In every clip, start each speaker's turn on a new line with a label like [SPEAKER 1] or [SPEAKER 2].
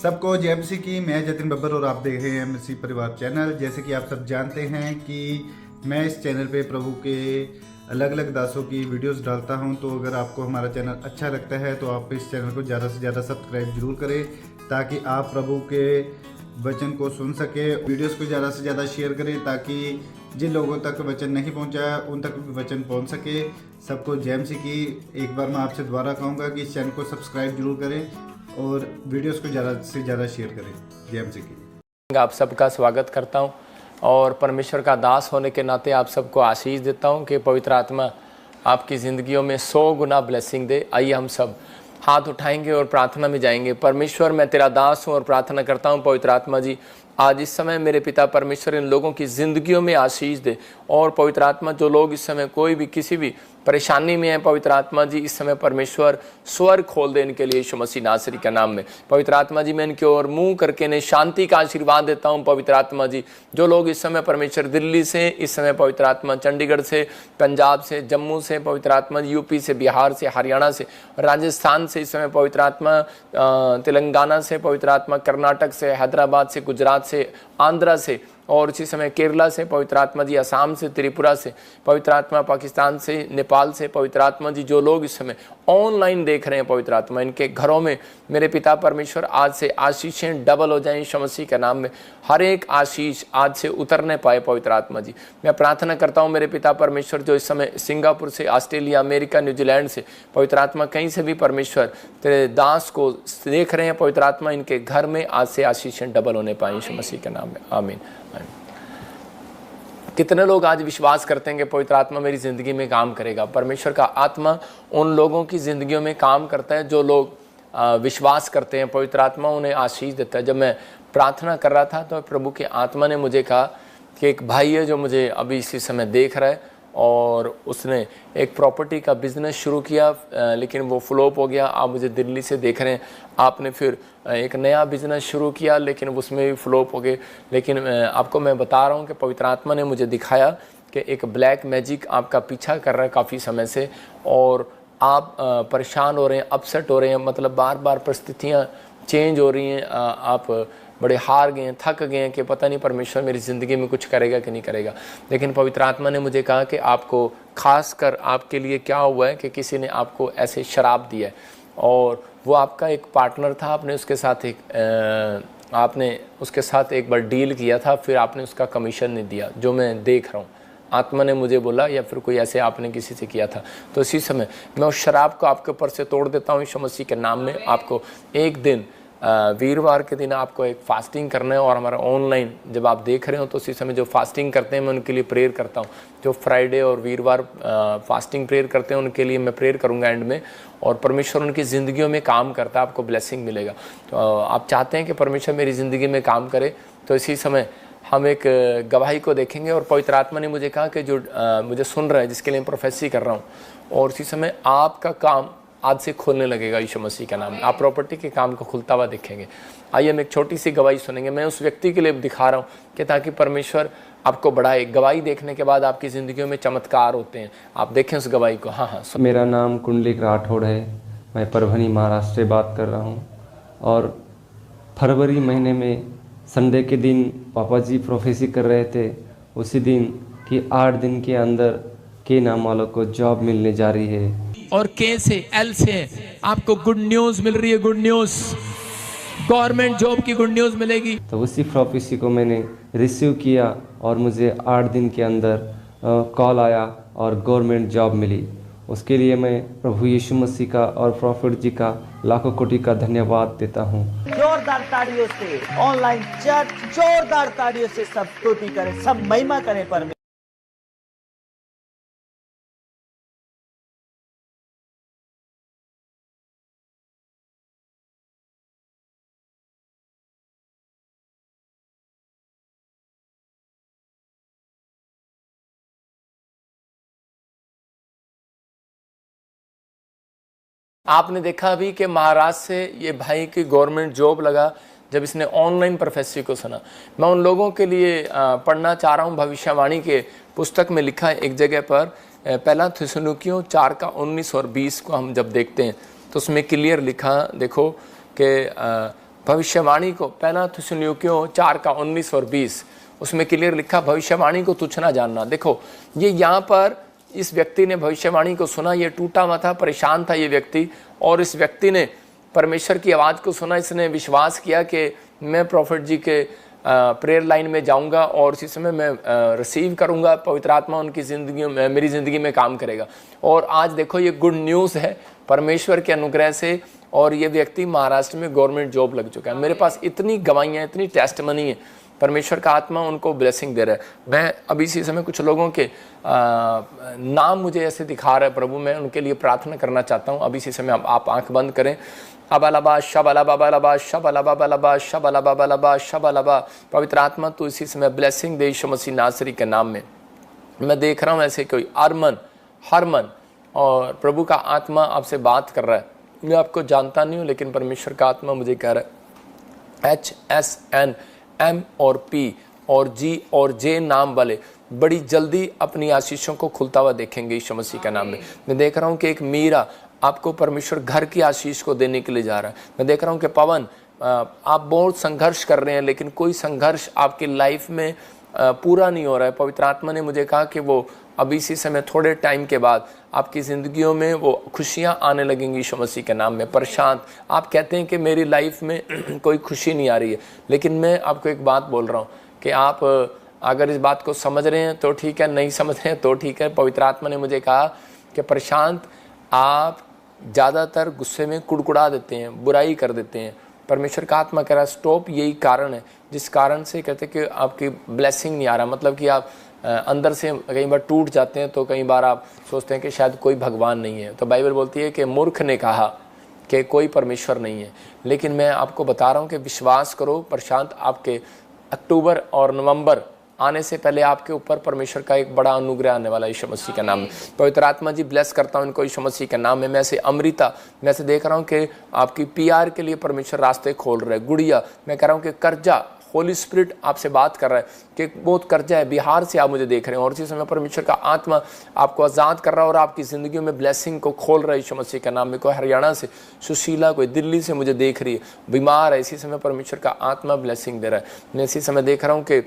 [SPEAKER 1] सबको जय मसीह की। मैं जतिन बब्बर और आप देख रहे हैं मसीह परिवार चैनल। जैसे कि आप सब जानते हैं कि मैं इस चैनल पे प्रभु के अलग अलग दासों की वीडियोस डालता हूं, तो अगर आपको हमारा चैनल अच्छा लगता है तो आप इस चैनल को ज़्यादा से ज़्यादा सब्सक्राइब जरूर करें, ताकि आप प्रभु के वचन को सुन सके। वीडियोस को ज़्यादा से ज़्यादा शेयर करें ताकि जिन लोगों तक वचन नहीं पहुंचा उन तक भी वचन पहुंच सके। सबको जय मसीह की। एक बार मैं आपसे दोबारा कहूँगा कि इस चैनल को सब्सक्राइब जरूर करें और वीडियोस को ज़्यादा से ज़्यादा शेयर करें। जय मसीह की।
[SPEAKER 2] आप सबका स्वागत करता हूं और परमेश्वर का दास होने के नाते आप सबको आशीष देता हूं कि पवित्र आत्मा आपकी ज़िंदगियों में 100 गुना ब्लेसिंग दे। आइए हम सब हाथ उठाएंगे और प्रार्थना में जाएंगे। परमेश्वर, मैं तेरा दास हूं और प्रार्थना करता हूं पवित्र आत्मा जी, आज इस समय मेरे पिता परमेश्वर इन लोगों की ज़िंदगियों में आशीष दे। और पवित्र आत्मा, जो लोग इस समय कोई भी किसी भी परेशानी में है, पवित्र आत्मा जी इस समय परमेश्वर स्वर खोल दे इनके लिए यीशु मसीह नासरी के नाम में। पवित्र आत्मा जी, मैं इनके ओर मुंह करके इन्हें शांति का आशीर्वाद देता हूं। पवित्र आत्मा जी, जो लोग इस समय परमेश्वर दिल्ली से, इस समय पवित्र आत्मा चंडीगढ़ से, पंजाब से, जम्मू से, पवित्र आत्मा यूपी से, बिहार से, हरियाणा से, राजस्थान से, इस समय पवित्र आत्मा तेलंगाना से, पवित्र आत्मा कर्नाटक से, हैदराबाद से, गुजरात से, आंध्रा से, और इसी समय केरला से, पवित्र आत्मा जी असम से, त्रिपुरा से, पवित्र आत्मा पाकिस्तान से, नेपाल से, पवित्र आत्मा जी जो लोग इस समय ऑनलाइन देख रहे हैं, पवित्र आत्मा इनके घरों में मेरे पिता परमेश्वर आज से आशीषें डबल हो जाएं यीशु मसीह के नाम में। हर एक आशीष आज से उतरने पाए पवित्र आत्मा जी। मैं प्रार्थना करता हूं मेरे पिता परमेश्वर, जो इस समय सिंगापुर से, ऑस्ट्रेलिया, अमेरिका, न्यूजीलैंड से, पवित्र आत्मा कहीं से भी परमेश्वर तेरे दास को देख रहे हैं, पवित्र आत्मा इनके घर में आज से आशीषें डबल होने पाए यीशु मसीह के नाम में। आमीन। कितने लोग आज विश्वास करते हैं कि पवित्र आत्मा मेरी ज़िंदगी में काम करेगा? परमेश्वर का आत्मा उन लोगों की ज़िंदगियों में काम करता है जो लोग विश्वास करते हैं। पवित्र आत्मा उन्हें आशीष देता है। जब मैं प्रार्थना कर रहा था तो प्रभु के आत्मा ने मुझे कहा कि एक भाई है जो मुझे अभी इसी समय देख रहा है और उसने एक प्रॉपर्टी का बिज़नेस शुरू किया, लेकिन वो फ्लॉप हो गया। आप मुझे दिल्ली से देख रहे हैं। आपने फिर एक नया बिज़नेस शुरू किया, लेकिन उसमें भी फ्लॉप हो गए। लेकिन आपको मैं बता रहा हूँ कि पवित्र आत्मा ने मुझे दिखाया कि एक ब्लैक मैजिक आपका पीछा कर रहा है काफ़ी समय से, और आप परेशान हो रहे हैं, अपसेट हो रहे हैं, मतलब बार बार परिस्थितियाँ चेंज हो रही हैं। आप बड़े हार गए हैं, थक गए हैं कि पता नहीं परमेश्वर मेरी ज़िंदगी में कुछ करेगा कि नहीं करेगा। लेकिन पवित्र आत्मा ने मुझे कहा कि आपको खास कर आपके लिए क्या हुआ है कि किसी ने आपको ऐसे शराब दिया है, और वो आपका एक पार्टनर था। आपने उसके साथ एक बार डील किया था, फिर आपने उसका कमीशन नहीं दिया, जो मैं देख रहा हूँ। आत्मा ने मुझे बोला, या फिर कोई ऐसे आपने किसी से किया था। तो इसी समय मैं उस शराब को आपके ऊपर से तोड़ देता हूँ यीशु मसीह के नाम में। आपको एक दिन वीरवार के दिन आपको एक फास्टिंग करना है, और हमारा ऑनलाइन जब आप देख रहे हो तो इसी समय जो फास्टिंग करते हैं मैं उनके लिए प्रेयर करता हूँ। जो फ्राइडे और वीरवार फास्टिंग प्रेयर करते हैं उनके लिए मैं प्रेयर करूँगा एंड में, और परमेश्वर उनकी ज़िंदगियों में काम करता है, आपको ब्लेसिंग मिलेगा। तो आप चाहते हैं कि परमेश्वर मेरी ज़िंदगी में काम करे, तो इसी समय हम एक गवाही को देखेंगे। और पवित्र आत्मा ने मुझे कहा कि जो मुझे सुन रहा है, जिसके लिए मैं प्रोफेसी कर रहा हूँ, और इसी समय आपका काम आज से खोलने लगेगा यीशु मसीह का नाम। आप प्रॉपर्टी के काम को खुलता हुआ देखेंगे। आइए हम एक छोटी सी गवाही सुनेंगे। मैं उस व्यक्ति के लिए दिखा रहा हूँ कि ताकि परमेश्वर आपको बढ़ाए। गवाही देखने के बाद आपकी ज़िंदगियों में चमत्कार होते हैं। आप देखें उस गवाही को। हाँ।
[SPEAKER 3] मेरा नाम कुंडलिक राठौड़ है। मैं परभनी महाराष्ट्र से बात कर रहा हूँ। और फरवरी महीने में संडे के दिन पापा जी प्रोफेसी कर रहे थे, उसी दिन कि 8 दिन के अंदर के नाम वालों को जॉब मिलने जा रही है।
[SPEAKER 4] और के से एल से आपको गुड न्यूज मिल रही है। गुड न्यूज, गवर्नमेंट जॉब की गुड न्यूज मिलेगी।
[SPEAKER 3] तो उसी प्रोफेसी को मैंने रिसीव किया और मुझे 8 दिन के अंदर कॉल आया और गवर्नमेंट जॉब मिली। उसके लिए मैं प्रभु यीशु मसीह का और प्रॉफिट जी का लाखों कोटि का धन्यवाद देता हूँ।
[SPEAKER 5] जोरदार ताड़ियों से ऑनलाइन चर्च, जोरदार ताड़ियों से सब स्तुति करें, सब महिमा करें परमेश्वर।
[SPEAKER 2] आपने देखा अभी कि महाराष्ट्र से ये भाई की गवर्नमेंट जॉब लगा जब इसने ऑनलाइन प्रोफेसी को सुना। मैं उन लोगों के लिए पढ़ना चाह रहा हूँ। भविष्यवाणी के पुस्तक में लिखा है एक जगह पर, पहला थिस्सलुनीकियों 4 का 19 और 20 को हम जब देखते हैं तो उसमें क्लियर लिखा, देखो कि भविष्यवाणी को, पहला थिस्सलुनीकियों 4:19 और 20, उसमें क्लियर लिखा भविष्यवाणी को तुच्छ ना जानना। देखो ये यहाँ पर इस व्यक्ति ने भविष्यवाणी को सुना, ये टूटा हुआ था, परेशान था ये व्यक्ति, और इस व्यक्ति ने परमेश्वर की आवाज़ को सुना, इसने विश्वास किया कि मैं प्रॉफिट जी के प्रेयर लाइन में जाऊंगा और उसी समय मैं रिसीव करूंगा, पवित्र आत्मा उनकी ज़िंदगी में, मेरी ज़िंदगी में काम करेगा। और आज देखो ये गुड न्यूज़ है परमेश्वर के अनुग्रह से, और ये व्यक्ति महाराष्ट्र में गवर्नमेंट जॉब लग चुका है। मेरे पास इतनी गवाहियाँ, इतनी टेस्टमनी है, परमेश्वर का आत्मा उनको ब्लेसिंग दे रहा है। मैं अभी इसी समय कुछ लोगों के नाम मुझे ऐसे दिखा रहा है प्रभु, मैं उनके लिए प्रार्थना करना चाहता हूँ। अभी इसी समय आप आंख बंद करें। अबलबा शबलबा बलबा शबलबा बलबा शबलबा बलबा शबलबा, पवित्र आत्मा तू इसी समय ब्लेसिंग दे यीशु मसीह नासरी के नाम में। मैं देख रहा हूँ ऐसे कोई अरमन, हरमन, और प्रभु का आत्मा आपसे बात कर रहा है। मैं आपको जानता नहीं हूँ, लेकिन परमेश्वर का आत्मा मुझे कह रहा है HSN M और P और G और J नाम वाले बड़ी जल्दी अपनी आशीषों को खुलता हुआ देखेंगे यीशु मसीह के नाम में। मैं देख रहा हूँ कि एक मीरा, आपको परमेश्वर घर की आशीष को देने के लिए जा रहा है। मैं देख रहा हूँ कि पवन, आप बहुत संघर्ष कर रहे हैं, लेकिन कोई संघर्ष आपकी लाइफ में पूरा नहीं हो रहा है। पवित्र आत्मा ने मुझे कहा कि वो अभी इसी समय थोड़े टाइम के बाद आपकी ज़िंदगियों में वो खुशियाँ आने लगेंगी यीशु मसीह के नाम में। प्रशांत, आप कहते हैं कि मेरी लाइफ में कोई खुशी नहीं आ रही है, लेकिन मैं आपको एक बात बोल रहा हूँ कि आप अगर इस बात को समझ रहे हैं तो ठीक है, नहीं समझ रहे हैं तो ठीक है। पवित्र आत्मा ने मुझे कहा कि प्रशांत, आप ज़्यादातर गुस्से में कुड़कुड़ा देते हैं, बुराई कर देते हैं। परमेश्वर का आत्मा कह रहा है स्टॉप, यही कारण है जिस कारण से कहते हैं कि आपकी ब्लेसिंग नहीं आ रहा। मतलब कि आप अंदर से कई बार टूट जाते हैं, तो कई बार आप सोचते हैं कि शायद कोई भगवान नहीं है। तो बाइबल बोलती है कि मूर्ख ने कहा कि कोई परमेश्वर नहीं है, लेकिन मैं आपको बता रहा हूँ कि विश्वास करो प्रशांत, आपके अक्टूबर और नवंबर आने से पहले आपके ऊपर परमेश्वर का एक बड़ा अनुग्रह आने वाला है यीशु मसीह के नाम में। पवित्र आत्मा जी ब्लेस करता हूँ इनको यीशु मसीह के नाम में। मैं से अमृता, मैं से देख रहा हूँ कि आपकी PR के लिए परमेश्वर रास्ते खोल रहे हैं। गुड़िया, मैं कह रहा हूँ कि कर्जा, होली स्पिरिट आपसे बात कर रहा है कि बहुत कर्जा है, बिहार से आप मुझे देख रहे हैं, और इसी समय परमेश्वर का आत्मा आपको आज़ाद कर रहा है और आपकी ज़िंदगी में ब्लेसिंग को खोल रहा है यीशु मसीह के नाम में। कोई हरियाणा से, सुशीला कोई दिल्ली से मुझे देख रही है, बीमार है, इसी समय परमेश्वर का आत्मा ब्लेसिंग दे रहा है। मैं इसी समय देख रहा हूँ कि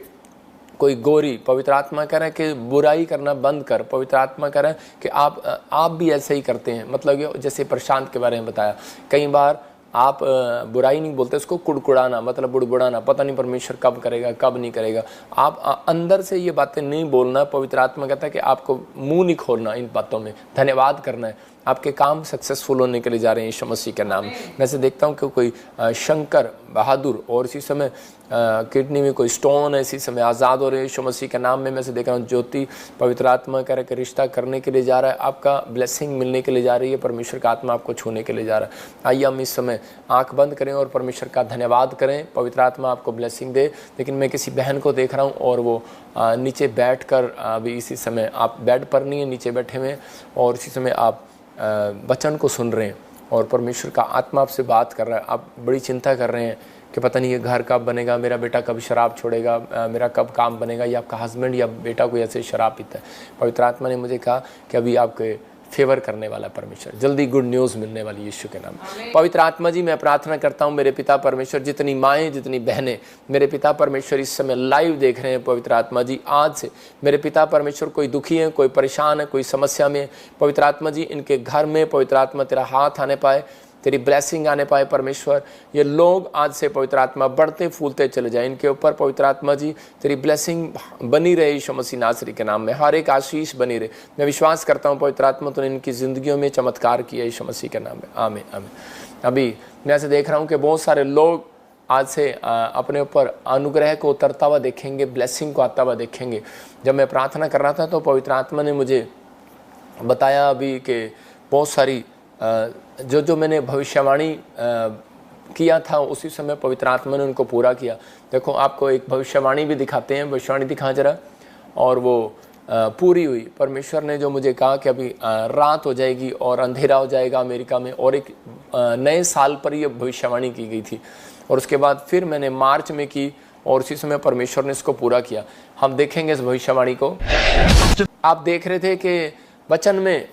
[SPEAKER 2] कोई गोरी, पवित्र आत्मा कह रहा है कि बुराई करना बंद कर। पवित्र आत्मा कह रहा है कि आप भी ऐसे ही करते हैं। मतलब जैसे प्रशांत के बारे में बताया, कई बार आप बुराई नहीं बोलते, उसको कुड़कुड़ाना, मतलब बुड़बुड़ाना, पता नहीं परमेश्वर कब करेगा कब नहीं करेगा। आप अंदर से ये बातें नहीं बोलना। पवित्र आत्मा कहता है कि आपको मुंह नहीं खोलना इन बातों में, धन्यवाद करना है। आपके काम सक्सेसफुल होने के लिए जा रहे हैं यीशु मसीह के नाम। मैं से देखता हूँ कि कोई शंकर बहादुर, और इसी समय किडनी में कोई स्टोन है, इसी समय आज़ाद हो रहे हैं यीशु मसीह के नाम में। मैं से देख रहा हूँ ज्योति, पवित्र आत्मा कह रहा है कि रिश्ता करने के लिए जा रहा है, आपका ब्लेसिंग मिलने के लिए जा रही है, परमेश्वर का आत्मा आपको छूने के लिए जा रहा है। आइए हम इस समय आंख बंद करें और परमेश्वर का धन्यवाद करें। पवित्र आत्मा आपको ब्लेसिंग दे। लेकिन मैं किसी बहन को देख रहा हूँ और वो नीचे बैठ कर, अभी इसी समय आप बेड पर नहीं है, नीचे बैठे हुए, और इसी समय आप वचन को सुन रहे हैं और परमेश्वर का आत्मा आपसे बात कर रहा है। आप बड़ी चिंता कर रहे हैं कि पता नहीं ये घर कब बनेगा, मेरा बेटा कब शराब छोड़ेगा, मेरा कब काम बनेगा, या आपका हस्बैंड या बेटा कोई ऐसे शराब पीता है। पवित्र आत्मा ने मुझे कहा कि अभी आपके फेवर करने वाला परमेश्वर, जल्दी गुड न्यूज़ मिलने वाली यीशु के नाम। पवित्र आत्मा जी मैं प्रार्थना करता हूँ मेरे पिता परमेश्वर, जितनी माएँ जितनी बहनें मेरे पिता परमेश्वर इस समय लाइव देख रहे हैं, पवित्र आत्मा जी आज से मेरे पिता परमेश्वर कोई दुखी है, कोई परेशान है, कोई समस्या में, पवित्र आत्मा जी इनके घर में पवित्र आत्मा तेरा हाथ आने पाए, तेरी ब्लेसिंग आने पाए परमेश्वर। ये लोग आज से पवित्र आत्मा बढ़ते फूलते चले जाए, इनके ऊपर पवित्र आत्मा जी तेरी ब्लेसिंग बनी रहे यीशु मसीह नासरी के नाम में, हर एक आशीष बनी रहे। मैं विश्वास करता हूँ पवित्र आत्मा तूने इनकी ज़िंदगियों में चमत्कार किया यीशु मसीह के नाम में, आमीन आमीन। अभी मैं ऐसे देख रहा हूँ कि बहुत सारे लोग आज से अपने ऊपर अनुग्रह को उतरता हुआ देखेंगे, ब्लेसिंग को आता हुआ देखेंगे। जब मैं प्रार्थना कर रहा था तो पवित्र आत्मा ने मुझे बताया अभी कि बहुत सारी जो मैंने भविष्यवाणी किया था उसी समय पवित्र आत्मा ने उनको पूरा किया। देखो आपको एक भविष्यवाणी भी दिखाते हैं, भविष्यवाणी दिखा जरा, और वो पूरी हुई। परमेश्वर ने जो मुझे कहा कि अभी रात हो जाएगी और अंधेरा हो जाएगा अमेरिका में, और एक नए साल पर ये भविष्यवाणी की गई थी, और उसके बाद फिर मैंने मार्च में की, और उसी समय परमेश्वर ने इसको पूरा किया। हम देखेंगे इस भविष्यवाणी को। आप देख रहे थे कि वचन में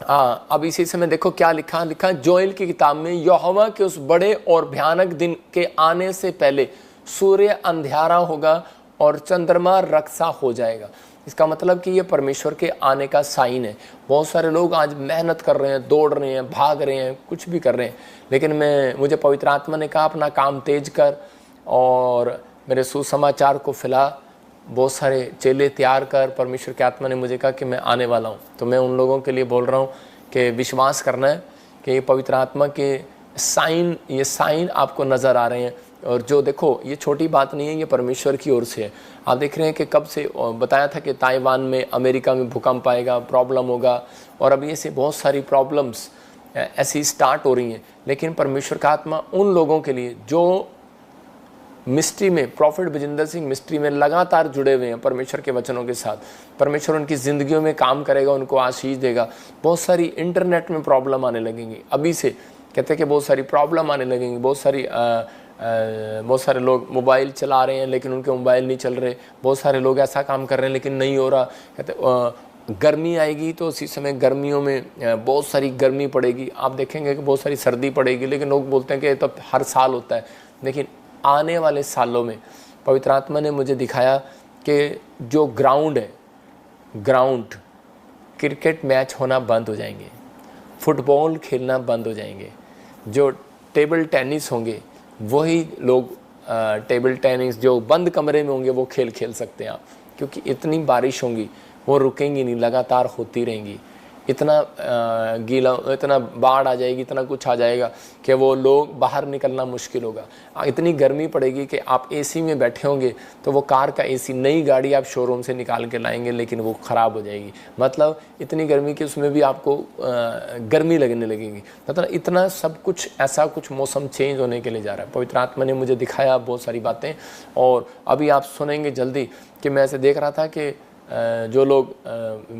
[SPEAKER 2] अब इसी समय देखो क्या लिखा जोएल की किताब में, यहोवा के उस बड़े और भयानक दिन के आने से पहले सूर्य अंधियारा होगा और चंद्रमा रक्सा हो जाएगा। इसका मतलब कि ये परमेश्वर के आने का साइन है। बहुत सारे लोग आज मेहनत कर रहे हैं, दौड़ रहे हैं, भाग रहे हैं, कुछ भी कर रहे हैं, लेकिन मुझे पवित्र आत्मा ने कहा अपना काम तेज कर और मेरे सुसमाचार को फैला, बहुत सारे चेले तैयार कर। परमेश्वर की आत्मा ने मुझे कहा कि मैं आने वाला हूँ। तो मैं उन लोगों के लिए बोल रहा हूँ कि विश्वास करना है कि ये पवित्र आत्मा के ये साइन आपको नज़र आ रहे हैं। और जो देखो, ये छोटी बात नहीं है, ये परमेश्वर की ओर से है। आप देख रहे हैं कि कब से बताया था कि ताइवान में, अमेरिका में भूकंप आएगा, प्रॉब्लम होगा, और अभी ऐसे बहुत सारी प्रॉब्लम्स ऐसी स्टार्ट हो रही हैं। लेकिन परमेश्वर का आत्मा उन लोगों के लिए जो मिस्ट्री में, प्रॉफिट बजिंदर सिंह मिस्ट्री में लगातार जुड़े हुए हैं परमेश्वर के वचनों के साथ, परमेश्वर उनकी ज़िंदगियों में काम करेगा, उनको आशीष देगा। बहुत सारी इंटरनेट में प्रॉब्लम आने लगेंगी, अभी से कहते हैं कि बहुत सारी प्रॉब्लम आने लगेंगी। बहुत सारे लोग मोबाइल चला रहे हैं लेकिन उनके मोबाइल नहीं चल रहे। बहुत सारे लोग ऐसा काम कर रहे हैं लेकिन नहीं हो रहा। कहते गर्मी आएगी तो उसी समय गर्मियों में बहुत सारी गर्मी पड़ेगी। आप देखेंगे कि बहुत सारी सर्दी पड़ेगी, लेकिन लोग बोलते हैं कि ये तो हर साल होता है। लेकिन आने वाले सालों में पवित्र आत्मा ने मुझे दिखाया कि जो ग्राउंड है, ग्राउंड क्रिकेट मैच होना बंद हो जाएंगे, फुटबॉल खेलना बंद हो जाएंगे। जो टेबल टेनिस होंगे वही लोग टेबल टेनिस जो बंद कमरे में होंगे वो खेल सकते हैं आप, क्योंकि इतनी बारिश होंगी, वो रुकेंगी नहीं, लगातार होती रहेंगी। इतना गीला, इतना बाढ़ आ जाएगी, इतना कुछ आ जाएगा कि वो लोग बाहर निकलना मुश्किल होगा। इतनी गर्मी पड़ेगी कि आप एसी में बैठे होंगे तो वो कार का एसी, नई गाड़ी आप शोरूम से निकाल के लाएंगे लेकिन वो ख़राब हो जाएगी। मतलब इतनी गर्मी कि उसमें भी आपको गर्मी लगने लगेगी। मतलब इतना सब कुछ, ऐसा कुछ मौसम चेंज होने के लिए जा रहा है। पवित्र आत्मा ने मुझे दिखाया बहुत सारी बातें, और अभी आप सुनेंगे जल्दी कि मैं ऐसे देख रहा था कि जो लोग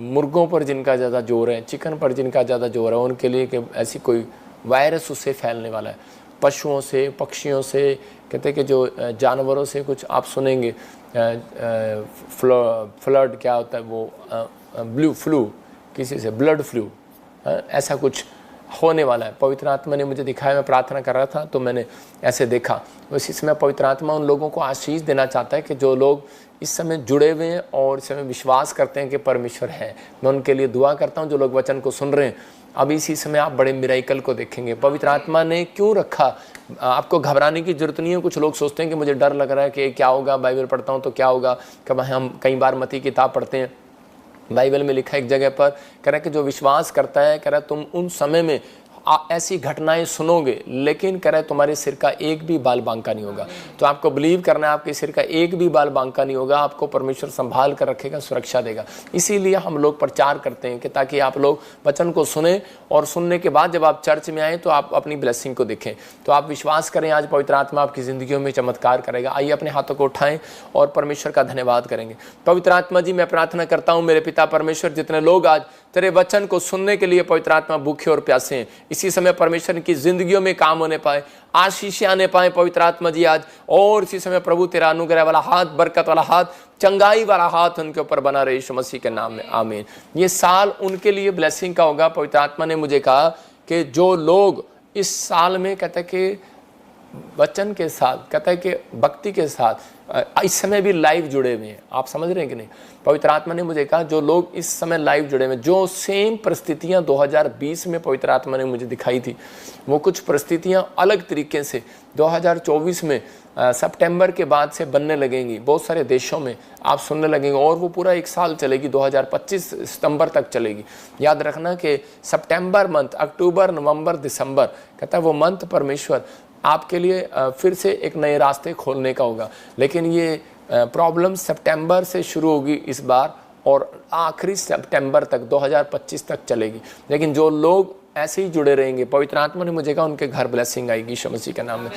[SPEAKER 2] मुर्गों पर जिनका ज़्यादा जोर है, चिकन पर जिनका ज़्यादा जोर है, उनके लिए कि ऐसी कोई वायरस उससे फैलने वाला है। पशुओं से, पक्षियों से, कहते हैं कि जो जानवरों से कुछ आप सुनेंगे, फ्लड क्या होता है वो, फ्लू किसी से, ब्लड फ्लू, ऐसा कुछ होने वाला है। पवित्र आत्मा ने मुझे दिखाया, मैं प्रार्थना कर रहा था तो मैंने ऐसे देखा। इसी समय पवित्र आत्मा उन लोगों को आशीष देना चाहता है कि जो लोग इस समय जुड़े हुए हैं और इस समय विश्वास करते हैं कि परमेश्वर है। मैं उनके लिए दुआ करता हूं जो लोग वचन को सुन रहे हैं। अब इसी समय आप बड़े मिराइकल को देखेंगे। पवित्र आत्मा ने क्यों रखा, आपको घबराने की जरूरत नहीं है। कुछ लोग सोचते हैं कि मुझे डर लग रहा है कि क्या होगा, बाइबल पढ़ता हूँ तो क्या होगा। कब हम कई बार मत्ती की किताब पढ़ते हैं, बाइबल में लिखा है एक जगह पर, कह रहा है कि जो विश्वास करता है, कह रहा है तुम उन समय में ऐसी घटनाएं सुनोगे लेकिन कह रहा है तुम्हारे सिर का एक भी बाल बांका नहीं होगा। तो आपको बिलीव करना है, आपके सिर का एक भी बाल बांका नहीं होगा। आपको परमेश्वर संभाल कर रखेगा, सुरक्षा देगा। इसीलिए हम लोग प्रचार करते हैं कि ताकि आप लोग वचन को सुने और सुनने के बाद जब आप चर्च में आए तो आप अपनी ब्लेसिंग को देखें। तो आप विश्वास करें, आज पवित्र आत्मा आपकी जिंदगियों में चमत्कार करेगा। आइए अपने हाथों को उठाएं और परमेश्वर का धन्यवाद करेंगे। पवित्र आत्मा जी, मैं प्रार्थना करता हूँ मेरे पिता परमेश्वर, जितने लोग आज तेरे वचन को सुनने के लिए पवित्र आत्मा भूखे और प्यासे हैं, इसी समय परमेश्वर की जिंदगियों में काम होने पाए, आशीष आने पाए पवित्र आत्मा जी आज। और इसी समय प्रभु तेरा अनुग्रह वाला हाथ, बरकत वाला हाथ, चंगाई वाला हाथ उनके ऊपर बना रहे, यीशु मसीह के नाम में आमीन। ये साल उनके लिए ब्लेसिंग का होगा। पवित्र आत्मा ने मुझे कहा कि जो लोग इस साल में, कहते हैं कि वचन के साथ, कहता है कि भक्ति के साथ इस समय भी लाइव जुड़े हुए हैं। आप समझ रहे हैं कि नहीं? पवित्र आत्मा ने मुझे कहा जो लोग इस समय लाइव जुड़े हुए हैं, जो सेम परिस्थितियां 2020 में पवित्र आत्मा ने मुझे दिखाई थी, वो कुछ परिस्थितियां अलग तरीके से 2024 में सितंबर के बाद से बनने लगेंगी। बहुत सारे देशों में आप सुनने लगेंगे और वो पूरा एक साल चलेगी, 2025 सितंबर तक चलेगी। याद रखना कि सितंबर मंथ, अक्टूबर, नवंबर, दिसंबर, कहता है वो मंथ परमेश्वर आपके लिए फिर से एक नए रास्ते खोलने का होगा। लेकिन ये प्रॉब्लम सितंबर से शुरू होगी इस बार और आखिरी सितंबर तक 2025 तक चलेगी। लेकिन जो लोग ऐसे ही जुड़े रहेंगे, पवित्र आत्मा ने मुझे कहा उनके घर ब्लेसिंग आएगी यीशु मसीह के नाम में।